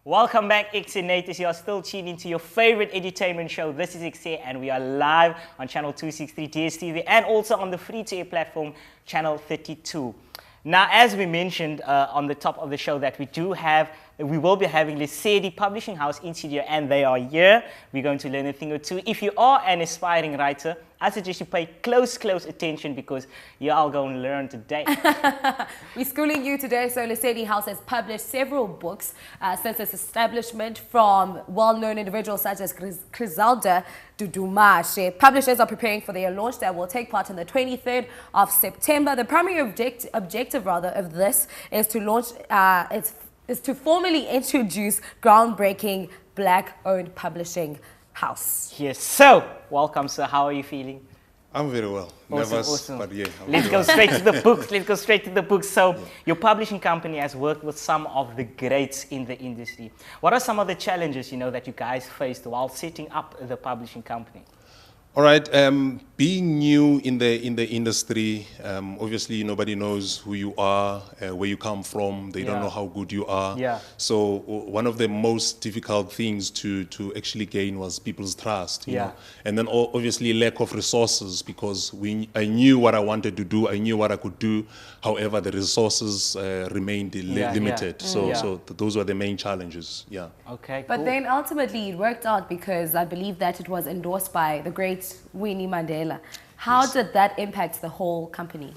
Welcome back, Xenators. You are still tuned into your favorite entertainment show. This is Xe, and we are live on channel 263 DSTV and also on the free-to-air platform channel 32. Now, as we mentioned on the top of the show, that we will be having Lesedi Publishing House in studio, and they are here. We're going to learn a thing or two. If you are an aspiring writer, I suggest you pay close attention because you are going to learn today. We're schooling you today. So Lesedi House has published several books since its establishment from well-known individuals such as Griselda Dudumashe. Publishers are preparing for their launch that will take part on the 23rd of September. The primary objective of this is to launch is to formally introduce groundbreaking Black-owned publishing house. Yes, so welcome, sir. How are you feeling? I'm very well. Nervous, but yeah. Let's go straight to the books. So your publishing company has worked with some of the greats in the industry. What are some of the challenges, that you guys faced while setting up the publishing company? All right. Being new in the industry, obviously nobody knows who you are, where you come from. They don't know how good you are. Yeah. So one of the most difficult things to actually gain was people's trust. You know? And then obviously lack of resources, because I knew what I wanted to do. I knew what I could do. However, the resources remained limited. So those were the main challenges. Yeah. Okay. But then ultimately it worked out, because I believe that it was endorsed by the great Winnie Mandela. How did that impact the whole company?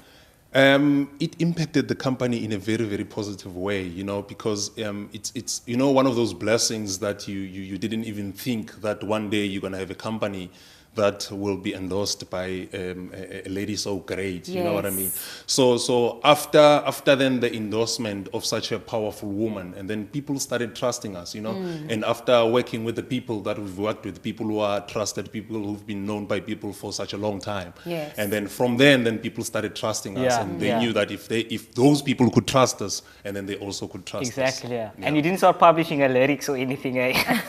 It impacted the company in a very, very positive way, because it's one of those blessings that you didn't even think that one day you're going to have a company that will be endorsed by a lady so great, you know what I mean? So after then the endorsement of such a powerful woman, and then people started trusting us, and after working with the people that we've worked with, people who are trusted, people who've been known by people for such a long time. And then from then people started trusting us, and they knew that if those people could trust us, and then they also could trust us. Exactly, And you didn't start publishing a lyrics or anything, eh?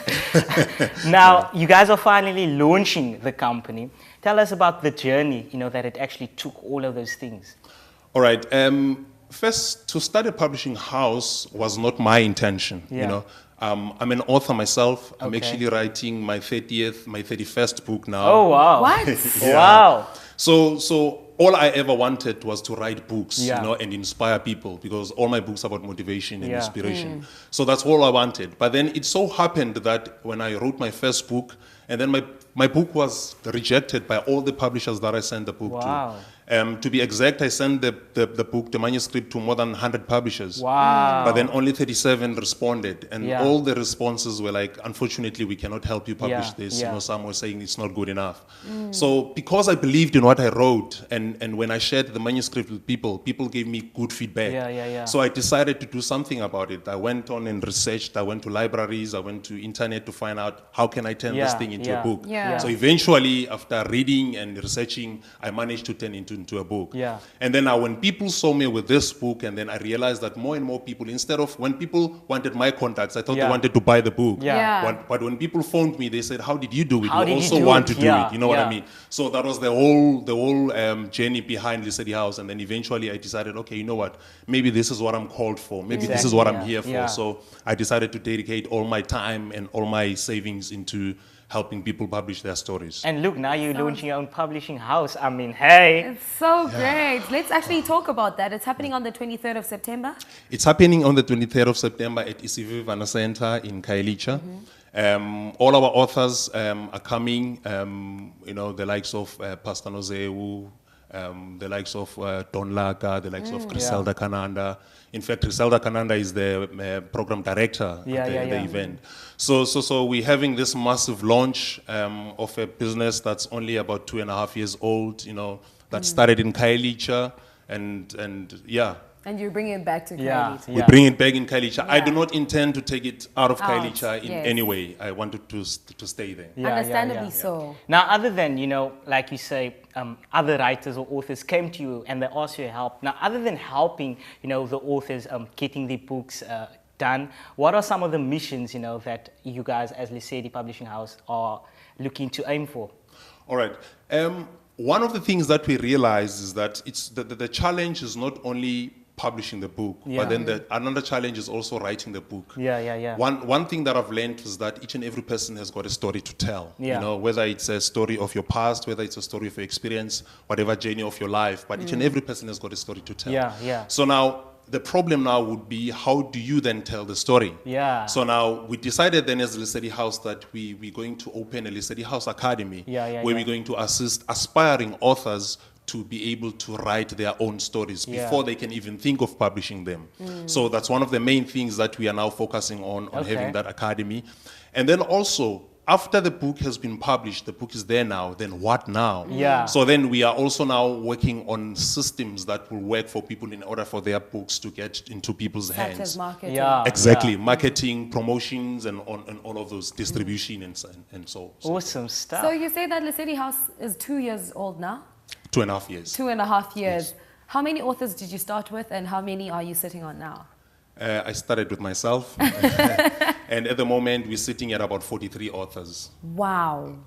Now, you guys are finally launching the company. Tell us about the journey, that it actually took all of those things. All right. First, to start a publishing house was not my intention. I'm an author myself. I'm actually writing my 31st book now. Oh wow! What? Wow! So all I ever wanted was to write books, and inspire people, because all my books are about motivation and inspiration. So that's all I wanted. But then it so happened that when I wrote my first book, and then my book was rejected by all the publishers that I sent the book to. To be exact, I sent the manuscript to more than 100 publishers. Wow. But then only 37 responded. And all the responses were like, unfortunately, we cannot help you publish this. Some were saying it's not good enough. So because I believed in what I wrote, and when I shared the manuscript with people gave me good feedback. So I decided to do something about it. I went on and researched. I went to libraries. I went to internet to find out how can I turn this thing into a book. So eventually, after reading and researching, I managed to turn it into a book. And then when people saw me with this book, and then I realized that more and more people, instead of when people wanted my contacts, I thought they wanted to buy the book. But when people phoned me, they said, how did you do it? We also want to do it. You know what I mean? So that was the whole journey behind Lesedi House. And then eventually I decided, okay, you know what? Maybe this is what I'm called for. Maybe this is what I'm here for. So I decided to dedicate all my time and all my savings into helping people publish their stories. And look, now you're launching your own publishing house. I mean, hey. It's so great. Let's actually talk about that. It's happening on the 23rd of September. It's happening on the 23rd of September at Isivi Vana Center in Kailicha. All our authors are coming, the likes of Pastor Nozeu, the likes of Don Laka, the likes of Griselda Kananda. In fact, Griselda Kananda is the program director at the event. So we're having this massive launch of a business that's only about 2.5 years old, that started in Kailicha, and And you're bringing it back to Kailicha. We bring it back in Kailicha. I do not intend to take it out of Kailicha in any way. I wanted to stay there. Understandably so. Now, other than, like you say, other writers or authors came to you and they asked you help. Now, other than helping, the authors getting their books done, what are some of the missions, that you guys as Lesedi Publishing House are looking to aim for? All right. one of the things that we realize is that it's the challenge is not only publishing the book, but then another challenge is also writing the book. One thing that I've learned is that each and every person has got a story to tell. You know, whether it's a story of your past, whether it's a story of your experience, whatever journey of your life, but each and every person has got a story to tell. So now, the problem now would be, how do you then tell the story? So now we decided then as Lesedi House that we're going to open a Lesedi House Academy where we're going to assist aspiring authors to be able to write their own stories before they can even think of publishing them. So that's one of the main things that we are now focusing on having that academy. And then also, after the book has been published, the book is there now, then what now? So then we are also now working on systems that will work for people in order for their books to get into people's hands. Such as marketing. Exactly, marketing, promotions, and all of those, distribution and so. Awesome stuff. So you say that Lesedi House is 2 years old now? 2.5 years. 2.5 years. Yes. How many authors did you start with, and how many are you sitting on now? I started with myself, and at the moment we're sitting at about 43 authors. Wow.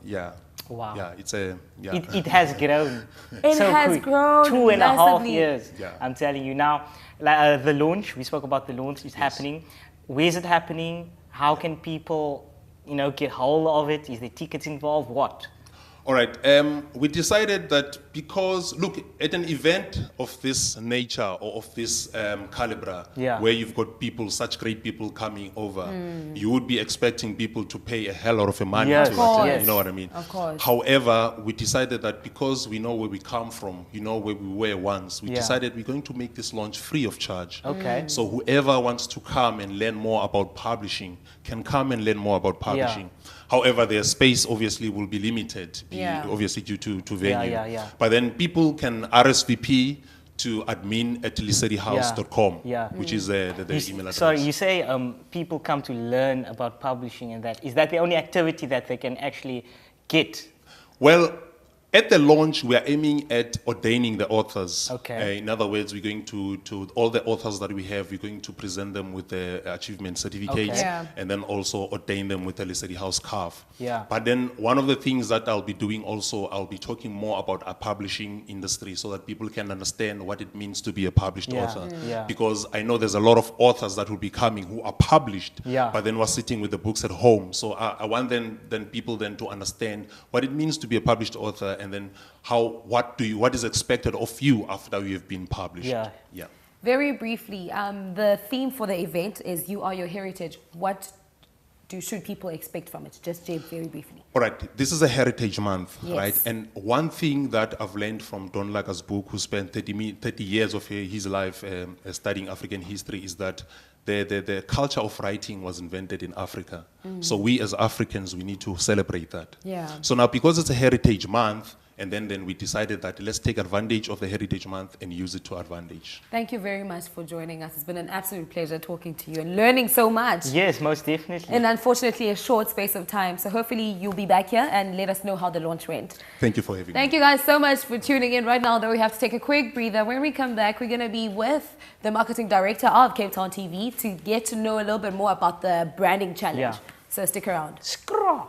Wow. Yeah, it's a It has grown. It has quick. grown 2.5 massively. years. I'm telling you now. The launch. We spoke about the launch. It's happening. Where is it happening? How can people, get hold of it? Is there tickets involved? What? All right. We decided that because, look, at an event of this nature or of this caliber, where you've got people, such great people coming over, you would be expecting people to pay a hell of money to attend. You know what I mean? Of course. However, we decided that because we know where we come from, where we were once, we decided we're going to make this launch free of charge. Okay. So whoever wants to come and learn more about publishing can come and learn more about publishing. However, their space obviously will be limited, obviously due to venue. But then people can RSVP to admin@lesedihouse.com, which is the email address. Sorry, you say people come to learn about publishing and that. Is that the only activity that they can actually get? Well, at the launch, we are aiming at ordaining the authors. Okay. In other words, we're going to all the authors that we have, we're going to present them with the achievement certificates, and then also ordain them with the Lesedi House scarf. But then one of the things that I'll be doing also, I'll be talking more about our publishing industry so that people can understand what it means to be a published author. Because I know there's a lot of authors that will be coming who are published, but then were sitting with the books at home. So I want then people then to understand what it means to be a published author, and then what is expected of you after you have been published. Very briefly, the theme for the event is "You Are Your Heritage." What should people expect from it? Just very briefly. All right, this is a Heritage Month, right? And one thing that I've learned from Don Laka's book, who spent 30 years of his life studying African history, is that the culture of writing was invented in Africa. So we as Africans, we need to celebrate that. So now, because it's a Heritage Month, and then we decided that let's take advantage of the Heritage Month and use it to our advantage. Thank you very much for joining us. It's been an absolute pleasure talking to you and learning so much. Yes, most definitely. In unfortunately a short space of time. So hopefully you'll be back here and let us know how the launch went. Thank you for having me. Thank you guys so much for tuning in. Right now, though, we have to take a quick breather. When we come back, we're going to be with the marketing director of Cape Town TV to get to know a little bit more about the branding challenge. So stick around. Scraw.